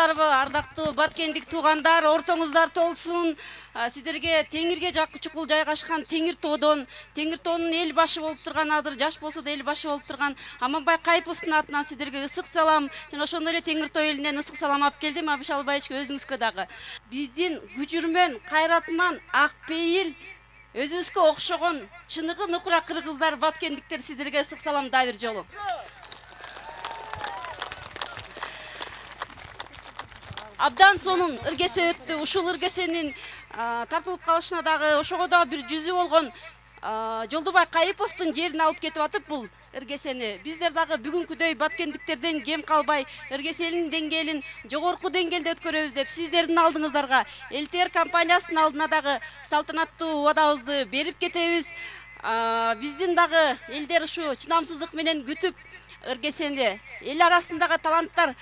Саламатсыздарбы, ардактуу баткендик туугандар, ортоңуздар толсун. Сиздерге теңирге жакы чукул жайгашкан Теңиртоодон, Теңиртоонун эл башы болуп турган, азыр жаш болсо да эл башы болуп турган Аманбай Кайыповдун атынан сиздерге ысык салам, жана ошондой эле Теңиртоо элинен ысык салам алып келдим. Абиш Албаевич, өзүңүзгө дагы. Биздин күжүрмөн, кайратман, ак пейил, өзүбүзгө окшогон чыныгы нукура кыргыздар, баткендиктер сиздерге ысык салам да бир жолу. Абдан сонун ыргесе өттү. Ушул ыргесенин тартылып калышына дагы ошого дагы бир жүзү болгон Жолдубай Кайыповдун жерин алып кетип атып бул ыргесени. Биздер дагы бүгүнкүдөй баткендиктерден кем калбай ыргесенин деңгээлин жогорку деңгээлде өткөрөбүз деп сиздердин алдыңыздарга ЛТР компаниясынын алдына дагы салтанаттуу убадабызды берип кетебиз. Биздин дагы элдер ушу чыдамсыздык менен күтүп ыргесенде эл арасындагы таланттар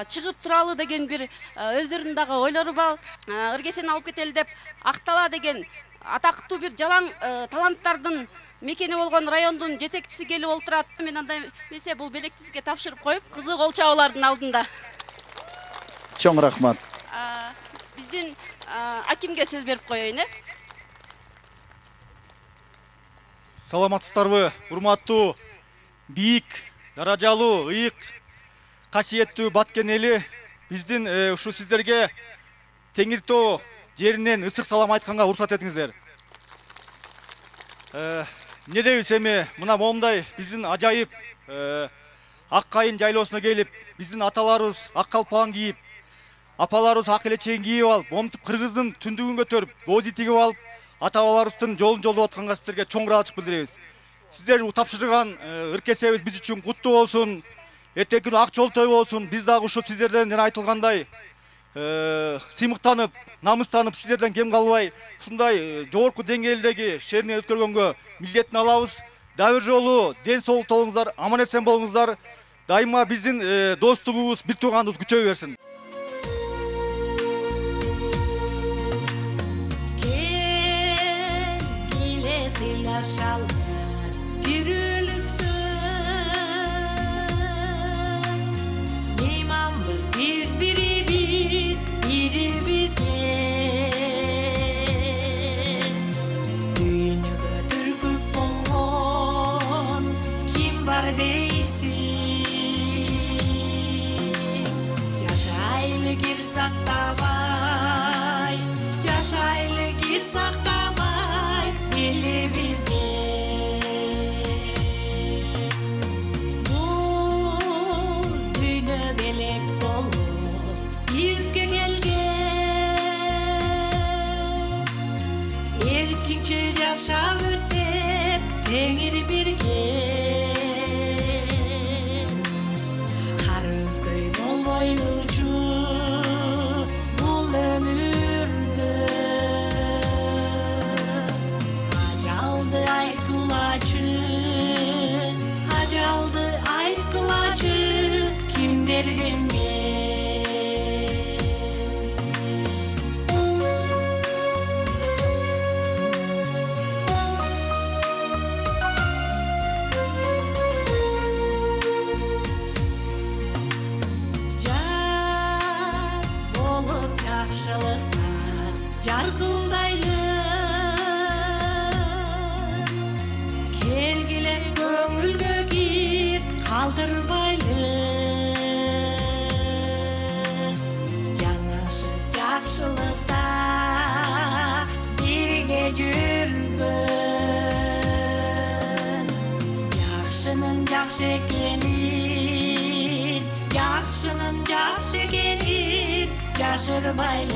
чыгып туралы деген бир өздөрүнүн дагы ойлору бар. Ыргесени алып кетели деп Актала деген атактуу бир жалаң таланттардын мекени болгон райондун жетекчиси келип олтурат. Мен андай эмесе бул белекти сизге тапшырып коюп, кызык кол чабуулардын алдында. Чоң рахмат. Биздин акимге сөз берип коеюн, Саламатсыздарбы, урматтуу, бийик, даражалуу, ыйык, касиеттүү баткен эли, биздин ушу сиздерге Теңиртоо жеринен ысык салам айтканга уруксат этиңиздер. Эмне дейбиз эми, мына момундай биздин ажайып ак кайын жайлоосуна келип, биздин аталарыбыз ак калпагын кийип, апаларыбыз ак элечегин кийип алып, момунтип кыргыздын түндүгүн көтөрүп, боози тигип алып, ата-бабаларыбыздын жолун жолдоп атканга сиздерге чоң ыраазычылык билдиребиз. Сиздер тапшырган ыркесебиз биз үчүн куттуу болсун, эртең күнү ак жолтой болсун. Биз дагы ушу сиздерден айтылгандай сыймыктанып, намыстанып, сиздерден кем калбай, ушундай жогорку деңгээлдеги шеринен өткөргөнгө милдетин алабыз. Дагы бир жолу ден соолукта болуңуздар, аман эсен болуңуздар. Дайыма биздин достугубуз, бир туугандыгыбыз күчөй берсин. Biz birimiz, birimizge Düğünüge türküp bolğon kim var deysin Yaşaylı girsek davay, yaşaylı girsek davay elimizge Bizge gelgen erkinçe yaşap ötep Tengir birge Karızgöy bolboylucu bul ömürde Acaldı aytkılaçı, acaldı aytkılaçı Kimder jenge Jarkıldaylı Kelgilep köngülgö gir Kaldırbaylı Janaşıp jakşılıkta Birge жүргөн Jakşынын jakşı ekenin Jakşынын jakşı ekenin Jaşırbaylı